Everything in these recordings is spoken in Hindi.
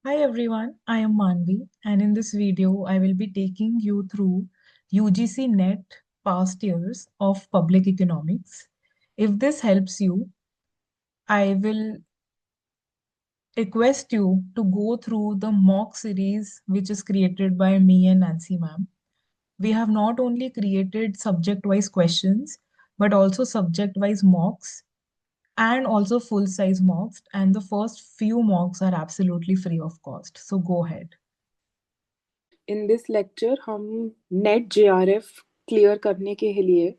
Hi everyone, I am Manvi, and in this video, I will be taking you through UGC NET past years of public economics. If this helps you, I will request you to go through the mock series which is created by me and Nancy ma'am. We have not only created subject-wise questions, but also subject-wise mocks and also full-size mocks. And the first few mocks are absolutely free of cost. So go ahead. In this lecture हम नेट जेआरएफ क्लियर करने के लिए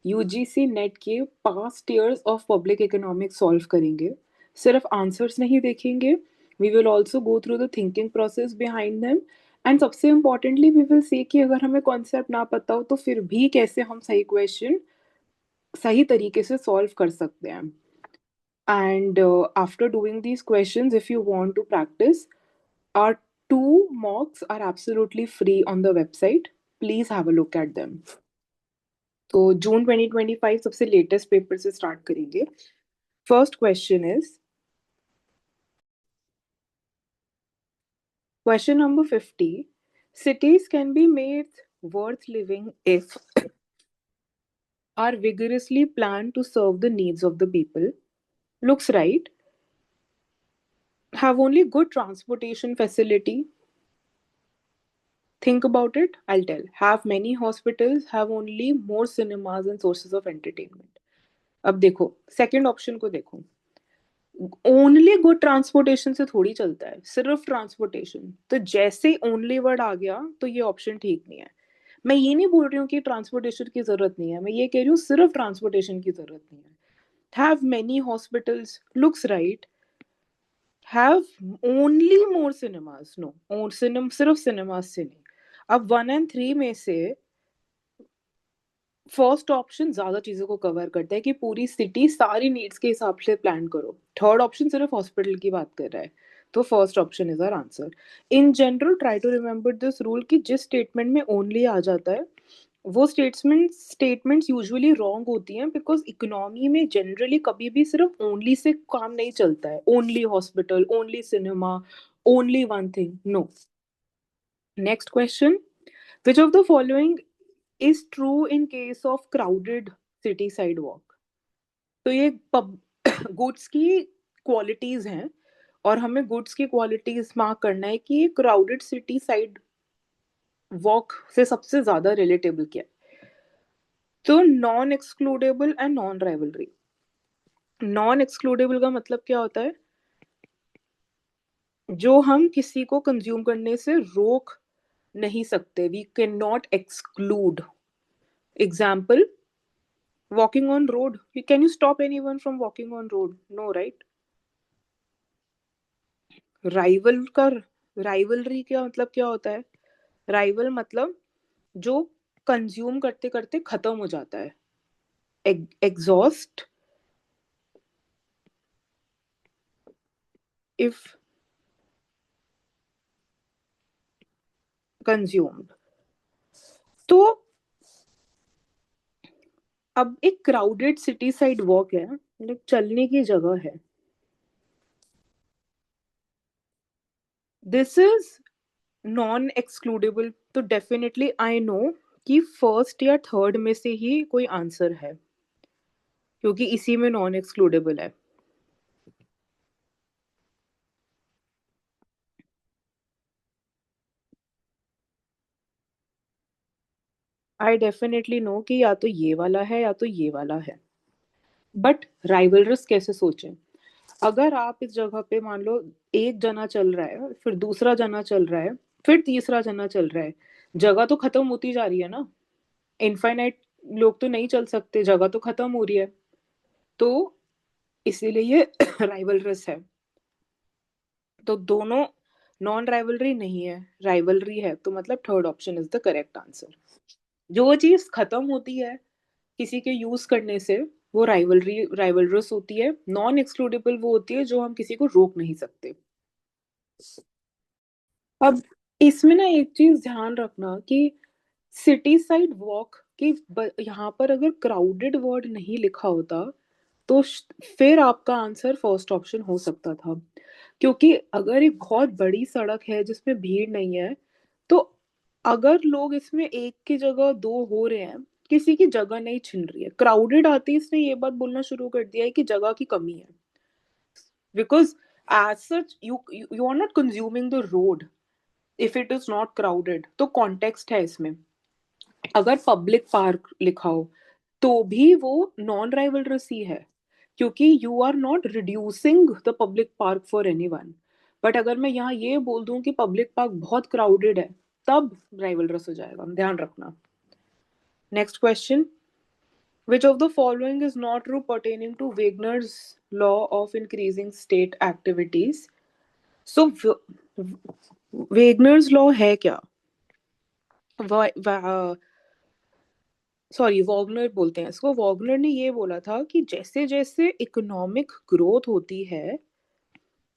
यूजीसी नेट के past years of public economics solve करेंगे. सिर्फ आंसर्स नहीं देखेंगे, we will also go through the thinking process behind them. And सबसे इम्पॉर्टेंटली वी विल सी कि अगर हमें कॉन्सेप्ट ना पता हो तो फिर भी कैसे हम सही क्वेश्चन सही तरीके से सॉल्व कर सकते हैं. And after doing these questions, if you want to practice, our two mocks are absolutely free on the website. Please have a look at them. तो जून 2025 सबसे लेटेस्ट पेपर से स्टार्ट करेंगे. First question is question number 50. Cities can be made worth living if are vigorously planned to serve the needs of the people. Looks right. Have only good transportation facility. Think about it, I'll tell. Have many hospitals, have only more cinemas and sources of entertainment. अब देखो सेकंड ऑप्शन को देखो. ओनली गुड ट्रांसपोर्टेशन से थोड़ी चलता है, सिर्फ ट्रांसपोर्टेशन. तो जैसे ओनली वर्ड आ गया तो ये ऑप्शन ठीक नहीं है. मैं ये नहीं बोल रही हूँ कि ट्रांसपोर्टेशन की जरूरत नहीं है, मैं ये कह रही हूँ सिर्फ ट्रांसपोर्टेशन की जरूरत नहीं है. Have many hospitals looks right. Have only more cinemas no, और सिर्फ सिनेमास से नहीं. अब 1 और 3 में से फर्स्ट ऑप्शन ज्यादा चीजों को कवर करता है कि पूरी सिटी सारी नीड्स के हिसाब से प्लान करो. थर्ड ऑप्शन सिर्फ हॉस्पिटल की बात कर रहा है. तो first option is our answer. In general try to remember this rule कि जिस स्टेटमेंट में ओनली आ जाता है वो स्टेटमेंट्स यूजुअली रॉन्ग होती हैं, बिकॉज इकोनॉमी में जनरली कभी भी सिर्फ ओनली से काम नहीं चलता है. Only hospital, only cinema, only one thing, no. Next question. Which of the following is true in case of crowded city sidewalk. तो ये गुड्स की क्वालिटीज हैं और हमें गुड्स की क्वालिटीज मार्क करना है कि ये क्राउडेड सिटी साइड वॉक से सबसे ज्यादा रिलेटेबल क्या है. तो non excludable and non rivalry. Non excludable का मतलब क्या होता है? जो हम किसी को कंज्यूम करने से रोक नहीं सकते. We can not exclude. Example, walking on road. Can you stop anyone from walking on road? No, right? Rival का राइवलरी क्या मतलब क्या होता है? राइवल मतलब जो कंज्यूम करते करते खत्म हो जाता है. Exhaust if consumed. तो अब एक क्राउडेड सिटी साइड वॉक है, मतलब चलने की जगह है. This is non excludable. तो डेफिनेटली आई नो कि फर्स्ट या थर्ड में से ही कोई आंसर है, क्योंकि इसी में नॉन एक्सक्लूडेबल है. आई डेफिनेटली नो कि या तो ये वाला है या तो ये वाला है. बट राइवलरस कैसे सोचें? अगर आप इस जगह पे मान लो एक जना चल रहा है, फिर दूसरा जना चल रहा है, फिर तीसरा जना चल रहा है, जगह तो खत्म होती जा रही है ना. इनफाइनाइट लोग तो नहीं चल सकते, जगह तो खत्म हो रही है. तो इसीलिए ये राइवलरस है. तो दोनों नॉन राइवलरी नहीं है, राइवलरी है, तो मतलब third option is the correct answer. जो चीज खत्म होती है किसी के यूज करने से वो राइवलरस होती है. नॉन एक्सक्लूडेबल वो होती है जो हम किसी को रोक नहीं सकते. अब इसमें ना एक चीज ध्यान रखना कि सिटी साइड वॉक की यहाँ पर अगर क्राउडेड वर्ड नहीं लिखा होता तो फिर आपका आंसर फर्स्ट ऑप्शन हो सकता था. क्योंकि अगर एक बहुत बड़ी सड़क है जिसमें भीड़ नहीं है, तो अगर लोग इसमें एक की जगह दो हो रहे हैं, किसी की जगह नहीं छिन रही है। क्राउडेड आते ही इसने ये बात बोलना शुरू कर दिया है कि जगह की कमी है, because as such you are not consuming the road if it is not crowded. तो कॉन्टेक्स्ट है इसमें। अगर पब्लिक पार्क लिखा हो तो भी वो नॉन राइवलरस ही है, क्योंकि you are not reducing the public park for anyone. But अगर मैं यहाँ ये बोल दूं कि पब्लिक पार्क बहुत क्राउडेड है, तब राइवलरस हो जाएगा, ध्यान रखना। Next question, which of the following is not true pertaining to Wagner's law of increasing state activities? So Wagner's law है क्या? सॉरी, वॉगनर बोलते हैं इसको। वॉगनर ने ये बोला था कि जैसे जैसे इकोनॉमिक ग्रोथ होती है,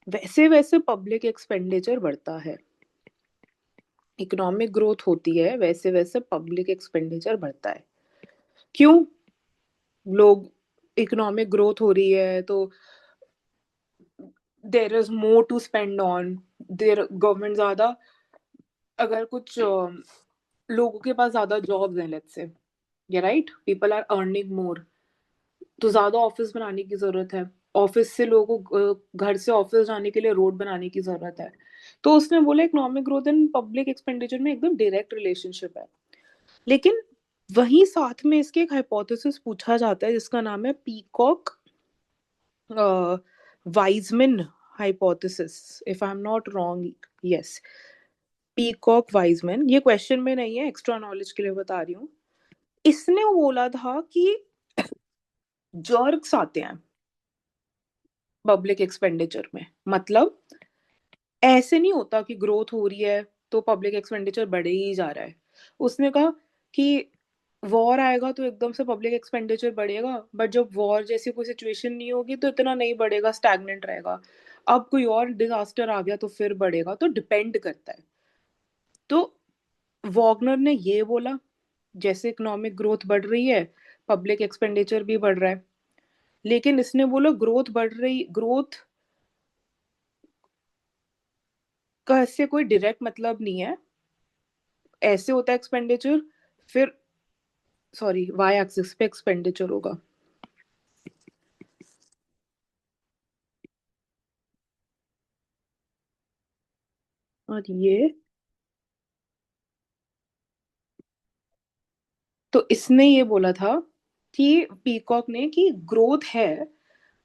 वैसे वैसे पब्लिक एक्सपेंडिचर बढ़ता है। इकोनॉमिक ग्रोथ होती है वैसे वैसे पब्लिक एक्सपेंडिचर बढ़ता है। क्यों? लोग, इकोनॉमिक ग्रोथ हो रही है तो there is more to spend on, their government ज्यादा, अगर कुछ लोगों के पास ज्यादा जॉब्स हैं, लेट्स से, ये right, people are earning more, तो ज्यादा ऑफिस बनाने की जरूरत है। ऑफिस से लोगों को घर से ऑफिस जाने के लिए रोड बनाने की जरूरत है। तो उसने बोला economic growth and public expenditure में एकदम डायरेक्ट रिलेशनशिप है। लेकिन वहीं साथ में इसके एक हाइपोथेसिस पूछा जाता है जिसका नाम है Peacock Wiseman hypothesis, if I am not wrong. Yes, Peacock Wiseman. ये क्वेश्चन में नहीं है, एक्स्ट्रा नॉलेज के लिए बता रही हूँ। इसने बोला था कि जर्क्स आते हैं पब्लिक एक्सपेंडिचर में। मतलब ऐसे नहीं होता कि ग्रोथ हो रही है तो पब्लिक एक्सपेंडिचर बढ़े ही जा रहा है। उसने कहा कि वॉर आएगा तो एकदम से पब्लिक एक्सपेंडिचर बढ़ेगा, बट जब वॉर जैसी कोई सिचुएशन नहीं होगी तो इतना नहीं बढ़ेगा, स्टैग्नेंट रहेगा। अब कोई और डिजास्टर आ गया तो फिर बढ़ेगा, तो डिपेंड करता है। तो वॉगनर ने ये बोला जैसे इकोनॉमिक ग्रोथ बढ़ रही है, पब्लिक एक्सपेंडिचर भी बढ़ रहा है। लेकिन इसने बोला ग्रोथ बढ़ रही, ग्रोथ का इससे कोई डायरेक्ट मतलब नहीं है। ऐसे होता है एक्सपेंडिचर, फिर सॉरी वाई एक्सिस पे एक्सपेंडिचर होगा। और ये तो इसने ये बोला था कि पीकॉक ने कि ग्रोथ है,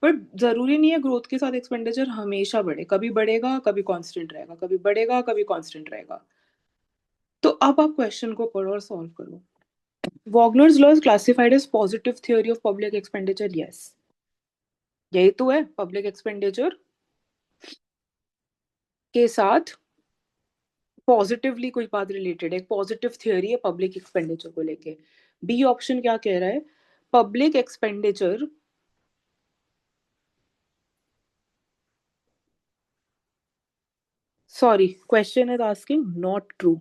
बट जरूरी नहीं है ग्रोथ के साथ एक्सपेंडिचर हमेशा बढ़े। कभी बढ़ेगा, कभी कांस्टेंट रहेगा, कभी बढ़ेगा, कभी कांस्टेंट रहेगा। तो अब आप क्वेश्चन को पढ़ो और सॉल्व करो। Wagner's law is classified as positive theory of public expenditure. Yes, यही तो है, पब्लिक एक्सपेंडिचर के साथ पॉजिटिवली कोई बात रिलेटेड है, पॉजिटिव थ्योरी है पब्लिक एक्सपेंडिचर को लेके। बी ऑप्शन क्या कह रहा है? Public expenditure sorry, question is asking not true.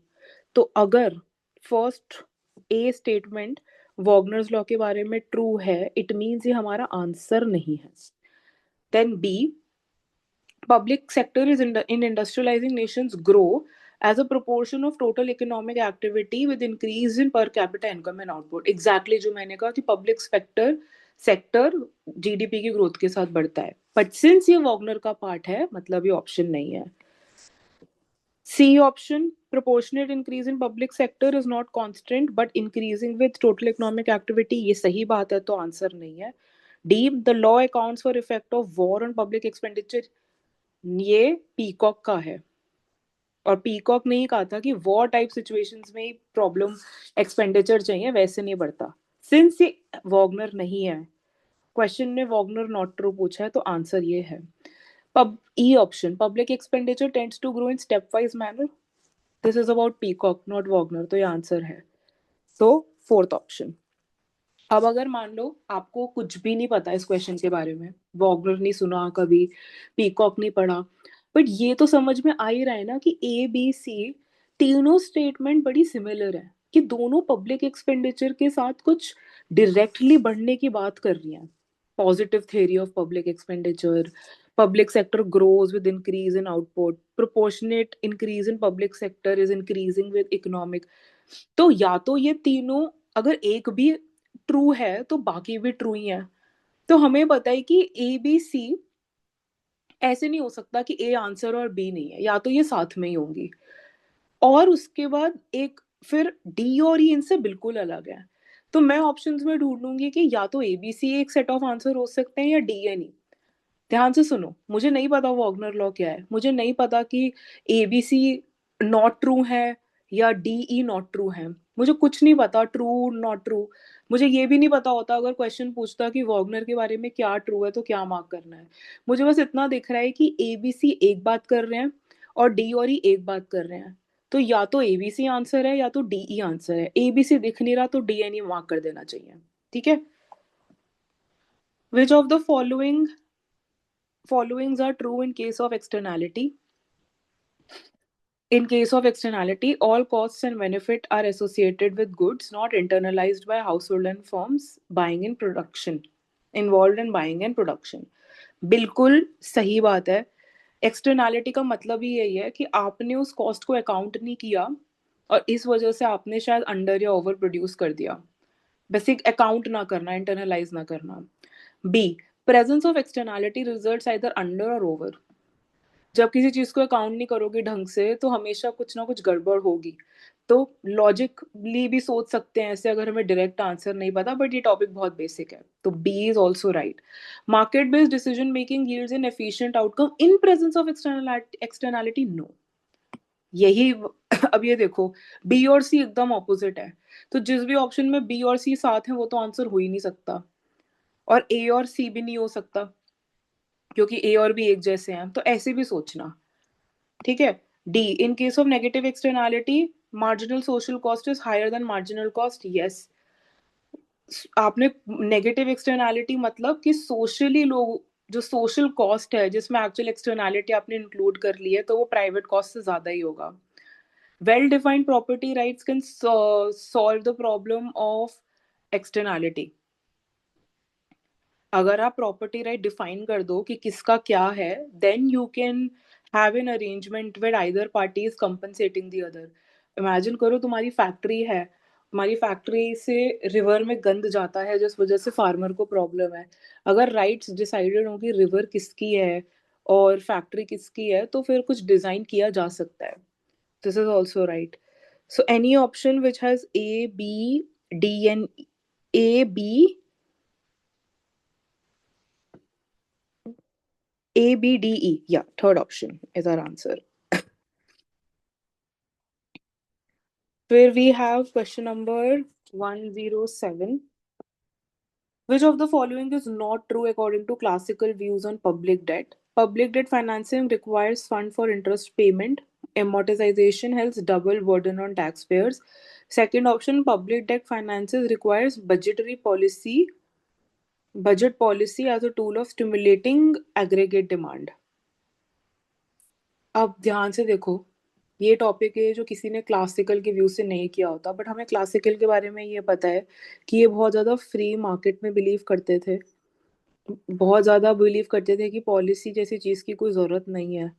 तो अगर फर्स्ट ए स्टेटमेंट वॉगनर्स लॉ के बारे में ट्रू है, इट मीन्स ये हमारा आंसर नहीं है। Then B, public sector is in industrializing nations grow as a proportion of total economic activity with increase in per capita income and output। Exactly जो मैंने कहा कि public सेक्टर जीडीपी की ग्रोथ के साथ बढ़ता है, बट सिंस ये वॉगनर का पार्ट है, मतलब ये ऑप्शन नहीं है। C option, proportionate increase in public sector is not constant but increasing with total economic activity, ये सही बात है, तो आंसर नहीं है। D, the law accounts for effect of war on public expenditure, ये पीकॉक का है। और पीकॉक ने ही कहा था कि वॉर टाइप सिचुएशंस में प्रॉब्लम एक्सपेंडिचर चाहिए, वैसे नहीं बढ़ता। सिंस ये वॉगनर नहीं है, क्वेश्चन में वॉगनर नॉट ट्रू पूछा है, तो आंसर ये है पब E option, public expenditure tends to grow in step wise manner. This is about Peacock not Wagner, तो ये आंसर है। तो फोर्थ ऑप्शन। अब अगर मान लो आपको कुछ भी नहीं पता इस क्वेश्चन के बारे में, वॉगनर नहीं सुना कभी, पीकॉक नहीं पढ़ा, बट ये तो समझ में आ ही रहा है ना कि ए बी सी तीनों स्टेटमेंट बड़ी सिमिलर है, कि दोनों पब्लिक एक्सपेंडिचर के साथ कुछ डायरेक्टली बढ़ने की बात कर रही हैं। Positive theory of public expenditure, Public sector grows with increase in output. Proportionate increase in public sector is increasing with economic. तो या तो ये तीनों अगर एक भी ट्रू है तो बाकी भी ट्रू ही है. तो हमें पता है कि ए बी सी ऐसे नहीं हो सकता कि ए आंसर और बी नहीं है, या तो ये साथ में ही होंगी. और उसके बाद एक फिर डी और ई इनसे बिल्कुल अलग है. तो मैं ऑप्शंस में ढूंढूंगी कि या तो ए बी सी एक सेट ऑफ आंसर हो सकते हैं या डी एन ई. ध्यान से सुनो, मुझे नहीं पता वॉगनर लॉ क्या है, मुझे नहीं पता कि A B C not true है या डी ई नॉट ट्रू है. मुझे कुछ नहीं पता ट्रू नॉट ट्रू. मुझे ये भी नहीं पता होता अगर क्वेश्चन पूछता कि वॉगनर के बारे में क्या ट्रू है तो क्या मार्क करना है. मुझे बस इतना दिख रहा है कि ए बी सी एक बात कर रहे हैं और डी और ई एक बात कर रहे हैं. तो या तो ए बी सी आंसर है या तो डी ई आंसर है. ए बी सी दिख नहीं रहा तो डी एन ई मार्क कर देना चाहिए. ठीक है. विच of the followings are true in case of externality. In case of externality, all costs and benefit are associated with goods not internalized by household and firms buying in production, involved in buying and production. बिल्कुल सही बात है. एक्सटर्नैलिटी का मतलब ही यही है कि आपने उस कॉस्ट को अकाउंट नहीं किया और इस वजह से आपने शायद अंडर या ओवर प्रोड्यूस कर दिया. बेसिक अकाउंट ना करना, इंटरनलाइज ना करना. B, presence of externality results either under और ओवर. जब किसी चीज को अकाउंट नहीं करोगे ढंग से तो हमेशा कुछ ना कुछ गड़बड़ होगी. तो लॉजिकली भी सोच सकते हैं ऐसे अगर हमें डायरेक्ट आंसर नहीं पता, बट ये टॉपिक बहुत बेसिक है. तो B is also right. Market based decision making yields in efficient outcome in presence of externality. No. यही अब ये देखो, बी और सी एकदम ऑपोजिट है. तो जिस भी ऑप्शन में बी और सी साथ हैं वो तो आंसर हो ही नहीं सकता. और ए और सी भी नहीं हो सकता क्योंकि ए और बी एक जैसे हैं. तो ऐसे भी सोचना. ठीक है. D, in case of negative externality marginal social cost is higher than marginal cost. Yes. आपने नेगेटिव एक्सटर्नैलिटी मतलब कि सोशली लोग जो सोशल कॉस्ट है जिसमें एक्चुअल एक्सटर्नैलिटी आपने इंक्लूड कर ली है तो वो प्राइवेट कॉस्ट से ज्यादा ही होगा. Well defined property rights can solve the problem of externality. अगर आप प्रॉपर्टी राइट डिफाइन कर दो कि किसका क्या है, then you can have an arrangement where either party is compensating the other. Imagine करो तुम्हारी फैक्ट्री है, तुम्हारी फैक्ट्री से रिवर में गंद जाता है जिस वजह से फार्मर को प्रॉब्लम है. अगर राइट्स डिसाइडेड हो कि रिवर किसकी है और फैक्ट्री किसकी है तो फिर कुछ डिजाइन किया जा सकता है. This is also right. So any option which has A B D and A B A, B, D, E. Yeah, third option is our answer. Where we have question number 107. Which of the following is not true according to classical views on public debt? Public debt financing requires fund for interest payment. Amortization has double burden on taxpayers. Second option, public debt finances requires budget policy as a tool of stimulating aggregate demand. अब ध्यान से देखो, ये टॉपिक है जो किसी ने क्लासिकल के व्यू से नहीं किया होता, बट हमें क्लासिकल के बारे में ये पता है कि ये बहुत ज़्यादा फ्री मार्केट में बिलीव करते थे. बहुत ज़्यादा बिलीव करते थे कि पॉलिसी जैसी चीज़ की कोई ज़रूरत नहीं है.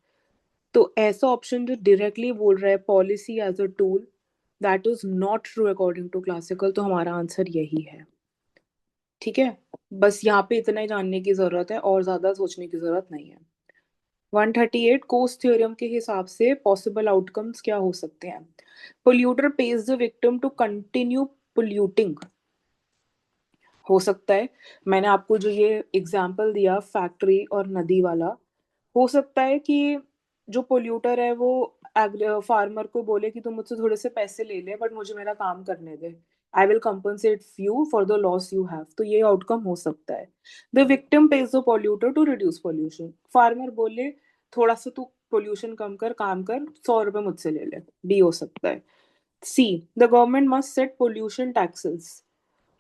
तो ऐसा ऑप्शन जो डायरेक्टली बोल रहा है policy as a tool, that is not true according to classical. तो हमारा आंसर यही है. ठीक है. बस यहाँ पे इतना ही जानने की ज़रूरत है और ज़्यादा सोचने की ज़रूरत नहीं है. 138 कोस्ट थ्योरम के हिसाब से पॉसिबल आउटकम्स क्या हो सकते हैं? Polluter pays the victim to continue polluting. हो सकता है. मैंने आपको जो ये एग्जाम्पल दिया फैक्ट्री और नदी वाला, हो सकता है कि जो पोल्यूटर है वो फार्मर को बोले कि तुम मुझसे थोड़े से पैसे ले ले बट मुझे मेरा काम करने दे. I will compensate you for the loss you have. तो ये आउटकम हो सकता है. The victim pays the polluter to reduce pollution. Farmer बोले थोड़ा सा तू पोल्यूशन कम कर, काम कर, 100 रुपए मुझसे ले ले. भी हो सकता है. See, the government must set pollution taxes.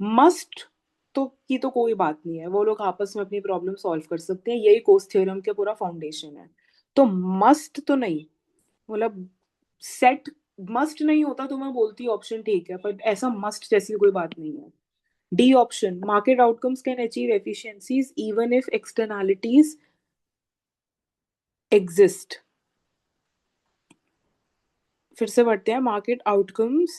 Must तो की तो कोई बात नहीं है, वो लोग आपस में अपनी प्रॉब्लम सॉल्व कर सकते हैं. यही कोस्ट थ्योरम के पूरा फाउंडेशन है. तो मस्ट तो नहीं, मतलब सेट मस्ट नहीं होता तो मैं बोलती ऑप्शन ठीक है, पर ऐसा मस्ट जैसी कोई बात नहीं है. D option, market outcomes can achieve efficiencies even if externalities exist. फिर से पढ़ते हैं, market outcomes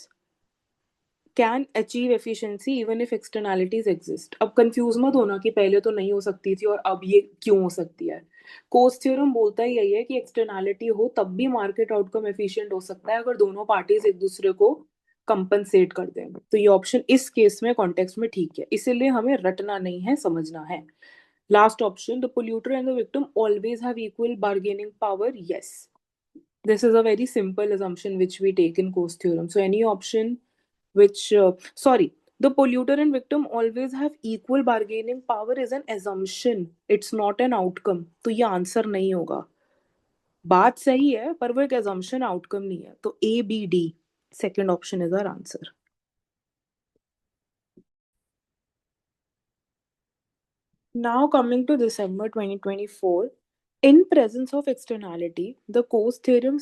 can achieve efficiency even if externalities exist. अब कंफ्यूज मत होना कि पहले तो नहीं हो सकती थी और अब ये क्यों हो सकती है. कोस्ट थ्योरम बोलता ही यही है कि एक्सटर्नैलिटी हो तब भी मार्केट आउटकम एफिशिएंट हो सकता है अगर दोनों पार्टीज एक दूसरे को कंपनसेट कर दें. तो ये ऑप्शन इस केस में कॉन्टेक्स्ट में ठीक है, इसीलिए हमें रटना नहीं है, समझना है. Last option, the polluter and the victim always have equal bargaining power. Yes, this is a very simple assumption which we take in Coase theorem. So any option which sorry, the polluter and victim always have equal bargaining power is an assumption, it's not an outcome. तो ये आंसर नहीं होगा. बात सही है पर वो एक assumption outcome नहीं है. तो A B D second option is our answer. Now coming to December 2024, in presence of externality, the Coase theorem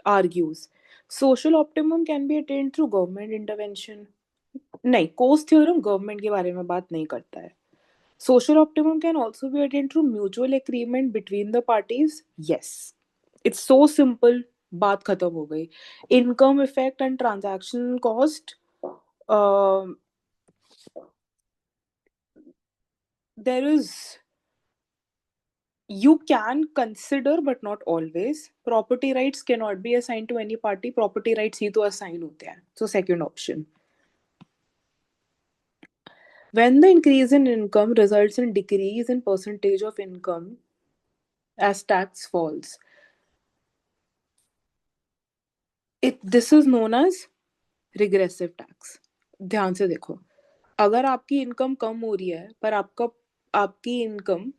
argues, social optimum can be attained through government intervention. नहीं, कोस थ्योरम गवर्नमेंट के बारे में बात नहीं करता है. Social optimum can also be attend through mutual agreement between the parties. Yes, it's so simple, बात खत्म हो गई. Income effect and transaction cost, there is, you can consider but not always. Property rights cannot be assigned to any party, property rights ही तो assign होते हैं. So second option. When the increase in income results in decrease in percentage of income as tax falls, this is known as regressive tax. ध्यान से देखो, अगर आपकी इनकम कम हो रही है पर आपकी income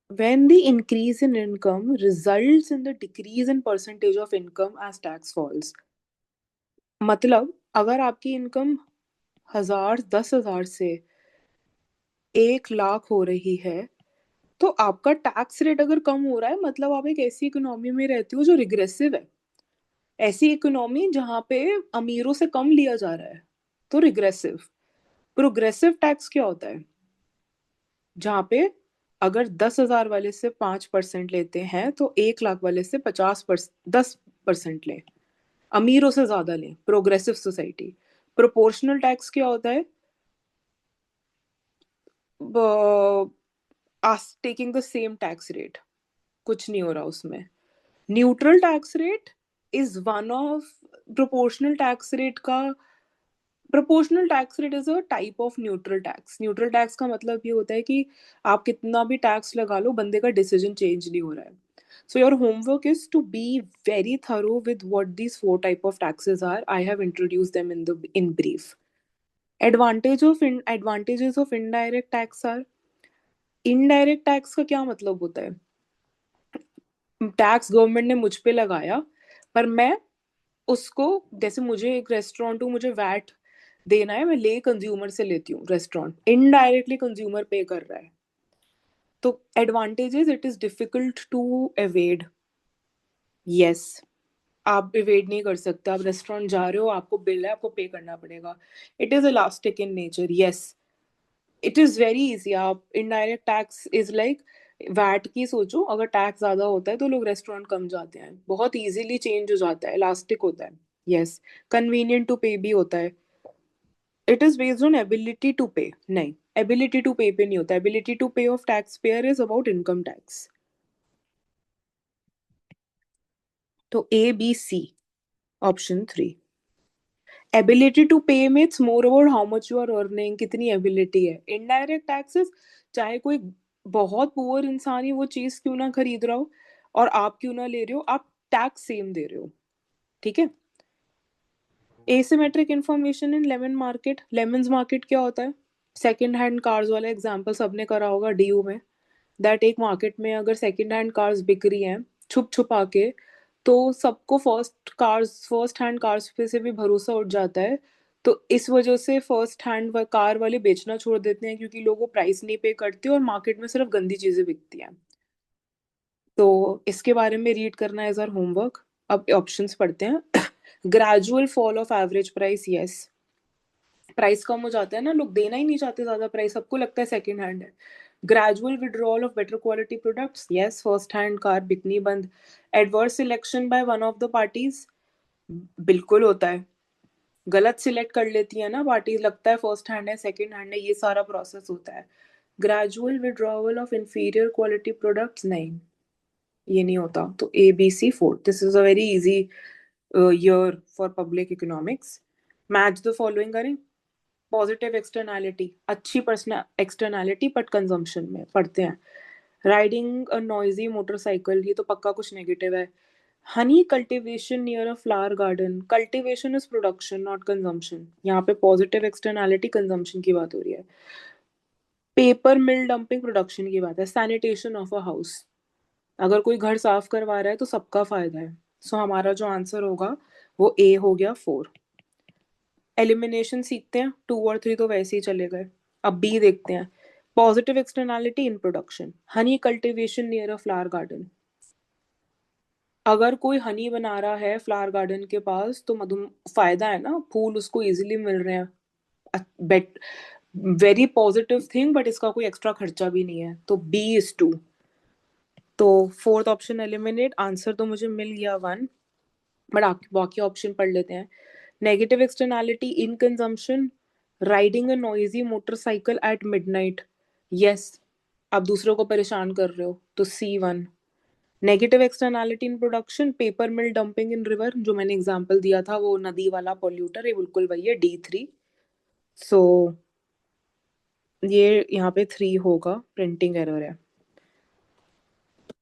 when the increase in income results in the decrease in percentage of income as tax falls, मतलब अगर आपकी इनकम 10,000 से 1 लाख हो रही है तो आपका टैक्स रेट अगर कम हो रहा है मतलब आप एक ऐसी इकोनॉमी में रहते हो जो रिग्रेसिव है. ऐसी इकोनॉमी जहां पे अमीरों से कम लिया जा रहा है तो रिग्रेसिव. प्रोग्रेसिव टैक्स क्या होता है? जहां पे अगर 10,000 वाले से 5% लेते हैं तो 1 लाख वाले से 10% लें, अमीरों से ज्यादा लें. Progressive society. प्रोपोर्शनल टैक्स क्या होता है? Taking the same tax rate, कुछ नहीं हो रहा उसमें. Neutral tax rate is one of proportional tax rate का. Proportional tax rate is a type of neutral tax. Neutral tax का मतलब ये होता है कि आप कितना भी टैक्स लगा लो बंदे का डिसीजन चेंज नहीं हो रहा है. So your homework is to be very thorough with what these 4 type of taxes are. I have introduced them in brief. Advantages of indirect tax are, indirect tax का क्या मतलब होता है? टैक्स गवर्नमेंट ने मुझ पे लगाया पर मैं उसको, जैसे मुझे एक रेस्टोरेंट हूँ, मुझे वैट देना है, मैं ले कंज्यूमर से लेती हूँ रेस्टोरेंट, इनडायरेक्टली कंज्यूमर पे कर रहा है. तो advantages, it is difficult to avoid. Yes, आप एवेड नहीं कर सकते. आप रेस्टोरेंट जा रहे हो, आपको बिल है, आपको पे करना पड़ेगा. It is elastic in nature. Yes, it is very easy. आप indirect tax is like VAT की सोचो, अगर टैक्स ज्यादा होता है तो लोग रेस्टोरेंट कम जाते हैं. बहुत इजीली चेंज हो जाता है, इलास्टिक होता है. यस, कन्वीनियंट टू पे भी होता है. It is based on ability to pay. नहीं, एबिलिटी टू पे नहीं होता. Ability to pay of tax payer is about income tax. तो A B C, option 3. Ability to pay में it's more about how much you are earning, कितनी एबिलिटी है. इनडायरेक्ट टैक्सेस, चाहे कोई बहुत पुअर इंसान ही वो चीज क्यों ना खरीद रहा हो और आप क्यों ना ले रहे हो, आप टैक्स सेम दे रहे हो. ठीक है. Asymmetric information in lemon market. Lemons market क्या होता है? सेकंड हैंड कार्स वाला एग्जांपल सबने करा होगा डीयू में. दैट एक मार्केट में अगर सेकंड हैंड कार्स बिक रही हैं छुप छुपा के, तो सबको फर्स्ट हैंड कार्स पे से भी भरोसा उठ जाता है. तो इस वजह से फर्स्ट हैंड कार वाले बेचना छोड़ देते हैं क्योंकि लोग वो प्राइस नहीं पे करते और मार्केट में सिर्फ गंदी चीजें बिकती हैं. तो इसके बारे में रीड करना एज आवर होमवर्क. अब ऑप्शंस पढ़ते हैं. Gradual fall of average price, yes. Price कम हो जाता है ना, लोग देना ही नहीं चाहते ज्यादा प्राइस, सबको लगता है सेकंड हैंड है। Gradual withdrawal of better quality products, yes, first hand car बिकनी बंद। Adverse selection by one of the parties, बिल्कुल होता है, गलत सिलेक्ट कर लेती है ना पार्टीज, लगता है फर्स्ट हैंड है सेकंड हैंड है, ये सारा प्रोसेस होता है। Gradual withdrawal of inferior quality products, नहीं, ये नहीं होता। तो A B C four, this is a very easy year for public economics. Match the following करें। पॉजिटिव एक्सटर्नैलिटी, अच्छी पर्सनल एक्सटर्नैलिटी बट कंजम्पशन में पढ़ते हैं। राइडिंग अ नॉइजी मोटरसाइकिल, ये तो पक्का कुछ नेगेटिव है। Honey cultivation near a flower garden, cultivation is production not consumption, यहाँ पे पॉजिटिव एक्सटर्नैलिटी कंजम्पशन की बात हो रही है। पेपर मिल डंपिंग प्रोडक्शन की बात है। सैनिटेशन ऑफ अ हाउस, अगर कोई घर साफ करवा रहा है तो सबका फायदा है। सो हमारा जो आंसर होगा वो ए हो गया 4। एलिमिनेशन सीखते हैं, 2 और 3 तो वैसे ही चले गए। अब बी देखते हैं। Positive externality in production, Honey cultivation near a flower garden, अगर कोई हनी बना रहा है फ्लावर गार्डन के पास तो मधु फायदा है ना, फूल उसको इजीली मिल रहे हैं, बेट वेरी पॉजिटिव थिंग, बट इसका कोई एक्स्ट्रा खर्चा भी नहीं है, तो बी इज 2। तो फोर्थ ऑप्शन एलिमिनेट, आंसर तो मुझे मिल गया 1, बट बाकी ऑप्शन पढ़ लेते हैं। Negative externality in consumption, riding a noisy motorcycle at midnight, yes, आप दूसरों को परेशान कर रहे हो, तो C1। Negative externality in production, paper mill dumping in river, जो मैंने एग्जांपल दिया था वो नदी वाला पॉल्यूटर, ये बिल्कुल वही है, D3। सो ये यहाँ पे 3 होगा, प्रिंटिंग एरर है।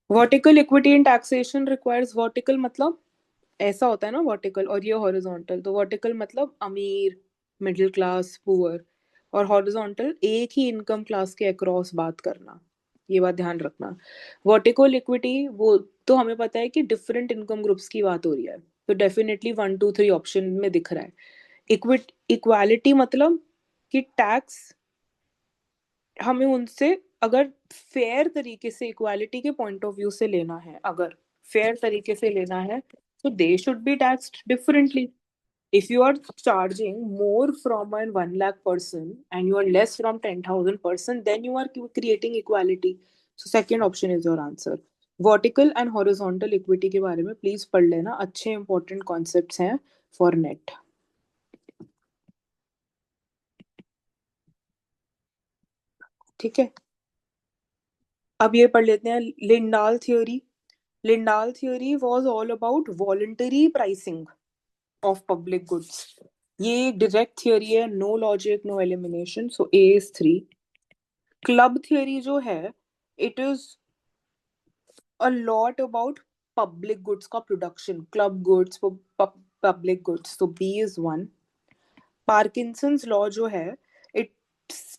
Vertical equity in taxation requires, vertical मतलब ऐसा होता है ना वर्टिकल, और ये हॉरिजॉन्टल, तो वर्टिकल मतलब अमीर, मिडिल क्लास, पुअर, और हॉरिजॉन्टल एक ही इनकम क्लास के अक्रॉस बात करना, ये बात ध्यान रखना। वर्टिकल इक्विटी वो तो हमें पता है कि डिफरेंट इनकम ग्रुप्स की बात हो रही है, तो डेफिनेटली 1 2 3 ऑप्शन में दिख रहा है। इक्वालिटी मतलब कि टैक्स हमें उनसे अगर फेयर तरीके से, इक्वालिटी के पॉइंट ऑफ व्यू से लेना है, अगर फेयर तरीके से लेना है, तो they should be taxed differently. If you are charging more from a 1 lakh person and you are less from 10,000 person, then you are creating equality. So second option is your answer. Vertical and horizontal equity के बारे में प्लीज पढ़ लेना, अच्छे इंपॉर्टेंट कॉन्सेप्ट्स हैं फॉर नेट। ठीक है, अब ये पढ़ लेते हैं Lindahl theory. Lindahl theory was all about voluntary pricing of public goods, ये डायरेक्ट थ्योरी है, no logic no elimination, so A is 3। Club theory जो है, it is a lot about public goods का production, club goods, public goods, तो बी इज 1। पार्किंसंस लॉ जो है, it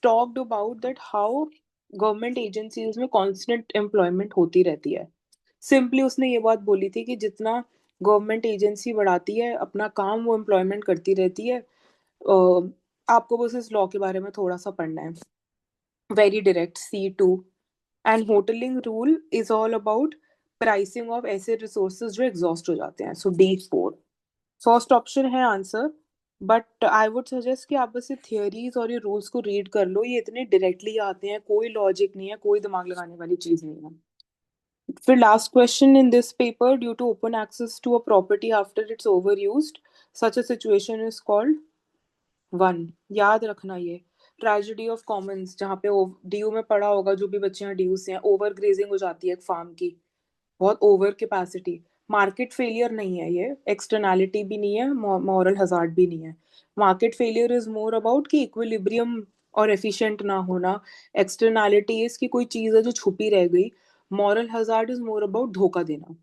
talked about that how government agencies में कांस्टेंट एम्प्लॉयमेंट होती रहती है। सिंपली उसने ये बात बोली थी कि जितना गवर्नमेंट एजेंसी बढ़ाती है अपना काम, वो एम्प्लॉयमेंट करती रहती है। आपको बस इस लॉ के बारे में थोड़ा सा पढ़ना है, very direct, C2। And होटलिंग rule is all about pricing of ऐसे रिसोर्सेज जो एग्जॉस्ट हो जाते हैं, सो D4 फर्स्ट ऑप्शन है answer. But I would suggest कि आप बस ये थियोरीज और ये रूल्स को रीड कर लो, ये इतने डायरेक्टली आते हैं, कोई लॉजिक नहीं है, कोई दिमाग लगाने वाली चीज नहीं है। फिर last question in this paper, due to open access to a property after its over used, such a situation is called 1, याद रखना ये। ट्रेजेडी ऑफ कॉमन्स, जहाँ पे डीयू में पढ़ा होगा, जो भी बच्चे यहाँ डीयू से हैं, ओवर ग्रेजिंग हो जाती है एक फार्म की, बहुत ओवर कैपेसिटी। मार्केट फेलियर नहीं है ये, एक्सटर्नैलिटी भी नहीं है, मॉरल हजार्ड भी नहीं है। Market failure is more about कि इक्विलिब्रियम और एफिशिएंट ना होना। एक्सटर्नैलिटी इज कि कोई चीज है जो छुपी रह गई। Moral hazard is more about धोखा देना।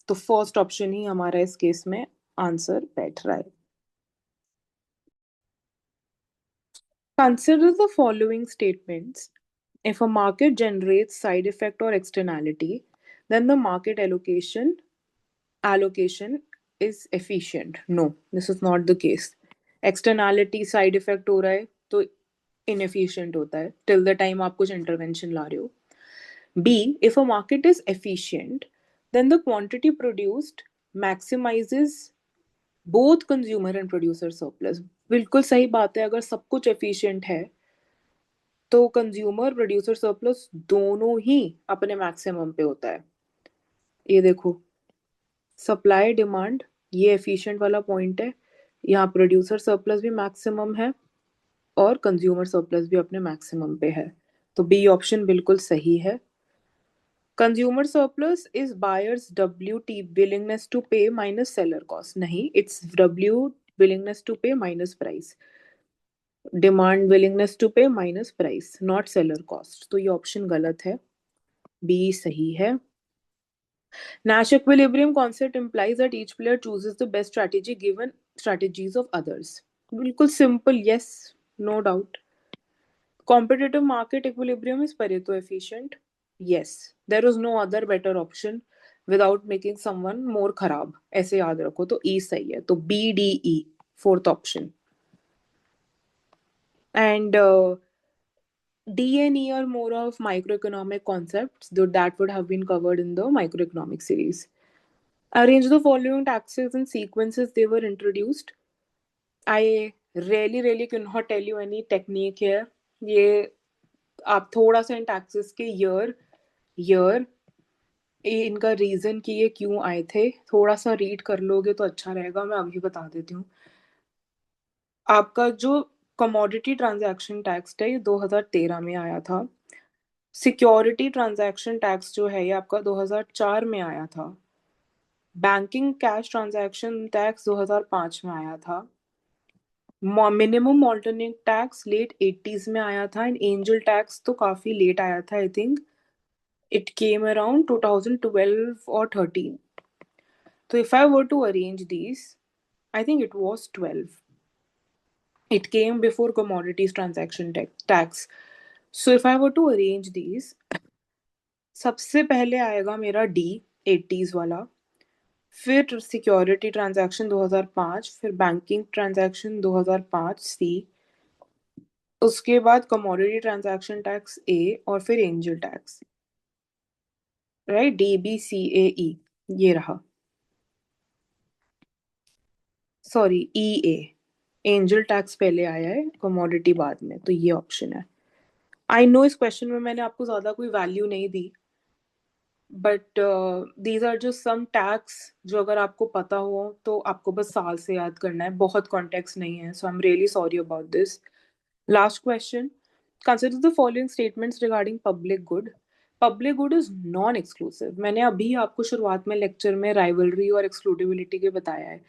तो फर्स्ट ऑप्शन ही हमारा इस केस में आंसर बैठ रहा है। Consider the following statements. If a market generates side effect or externality, then the market allocation is efficient. No, this is not the case. Externality side effect हो रहा है तो inefficient होता है till the time आप कुछ intervention ला रहे हो. B, if a market is efficient, then the quantity produced maximizes both consumer and producer surplus, बिल्कुल सही बात है। अगर सब कुछ एफिशिएंट है तो कंज्यूमर प्रोड्यूसर सरप्लस दोनों ही अपने मैक्सिमम पे होता है। ये देखो, सप्लाई डिमांड, ये एफिशिएंट वाला पॉइंट है। यहाँ प्रोड्यूसर सरप्लस भी मैक्सिमम है और कंज्यूमर सरप्लस भी अपने मैक्सिमम पे है। तो बी ऑप्शन बिल्कुल सही है। Consumer surplus is buyer's W T willingness to pay minus seller cost. नहीं, it's W willingness to pay minus price. Demand willingness to pay minus price, not seller cost. तो ये ऑप्शन गलत है, बी सही है। Nash equilibrium concept implies that each player chooses the best strategy given strategies of others. बिल्कुल simple, yes, no doubt. Competitive market equilibrium is Pareto efficient. Yes, there is no other better option without making someone more खराब. ऐसे याद रखो, तो E सही है। तो B D E fourth option. And D and E are more of microeconomic concepts that would have been covered in the microeconomic series. Arrange the following taxes in sequences they were introduced. I really cannot tell you any technique here. ये आप थोड़ा सा इन टैक्सेस के ईयर इनका रीजन कि ये क्यों आए थे थोड़ा सा रीड कर लोगे तो अच्छा रहेगा। मैं अभी बता देती हूँ। आपका जो कमोडिटी ट्रांजैक्शन टैक्स है ये 2013 में आया था। सिक्योरिटी ट्रांजैक्शन टैक्स जो है ये आपका 2004 में आया था। बैंकिंग कैश ट्रांजैक्शन टैक्स 2005 में आया था। Minimum alternate tax late 80s में आया था एंड एंजल टैक्स तो काफी लेट आया था। I think it came around 2012 और 13। तो if I were to arrange these, I think it was 12। It came before commodities transaction tax. So if I were to arrange these, सबसे पहले आएगा मेरा डी 80s वाला, फिर सिक्योरिटी ट्रांजैक्शन 2005, फिर बैंकिंग ट्रांजैक्शन 2005 सी, उसके बाद कमोडिटी ट्रांजैक्शन टैक्स ए और फिर angel tax. Right, D B C A E ये रहा। Sorry, E A, angel tax पहले आया है, कमोडिटी बाद में, तो ये ऑप्शन है। आई नो इस क्वेश्चन में मैंने आपको ज्यादा कोई वैल्यू नहीं दी, but these are just some tax जो अगर आपको पता हो तो आपको बस साल से याद करना है, बहुत कॉन्टेक्स्ट नहीं है। So I am really sorry about this. Last question. Consider the following statements regarding public good. Public good is non-exclusive. मैंने अभी आपको शुरुआत में लेक्चर में राइवलरी और एक्सक्लूसिविटी के बताया है।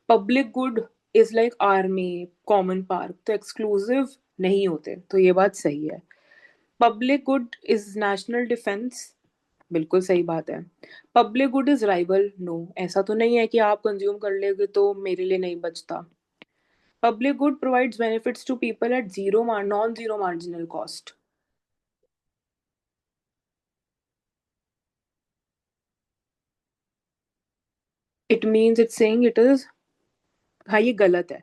Public good is like army, common park, तो एक्सक्लूसिव नहीं होते, तो ये बात सही है। Public good is national defence, बिल्कुल सही बात है। Public good is rival, no, ऐसा तो नहीं है कि आप कंज्यूम कर लेगे तो मेरे लिए नहीं बचता। Public good provides benefits to people at non-zero marginal cost. It means it's saying it is, हाँ ये गलत है।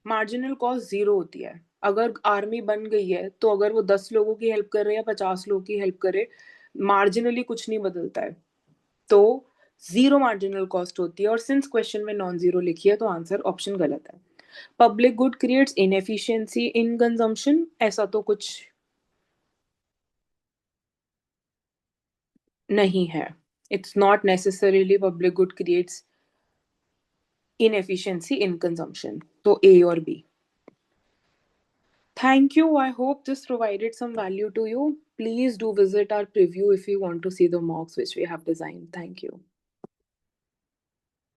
मार्जिनल कॉस्ट जीरो होती है। अगर आर्मी बन गई है तो अगर वो 10 लोगों की हेल्प करे या 50 लोगों की हेल्प करे, मार्जिनली कुछ नहीं बदलता है। तो जीरो मार्जिनल कॉस्ट होती है, और सिंस क्वेश्चन में नॉन जीरो लिखी है तो आंसर ऑप्शन गलत है। Public good creates inefficiency in consumption, ऐसा तो कुछ नहीं है। It's not necessarily public good creates inefficiency in consumption. So A or B. Thank you. I hope this provided some value to you. Please do visit our preview if you want to see the mocks which we have designed. Thank you.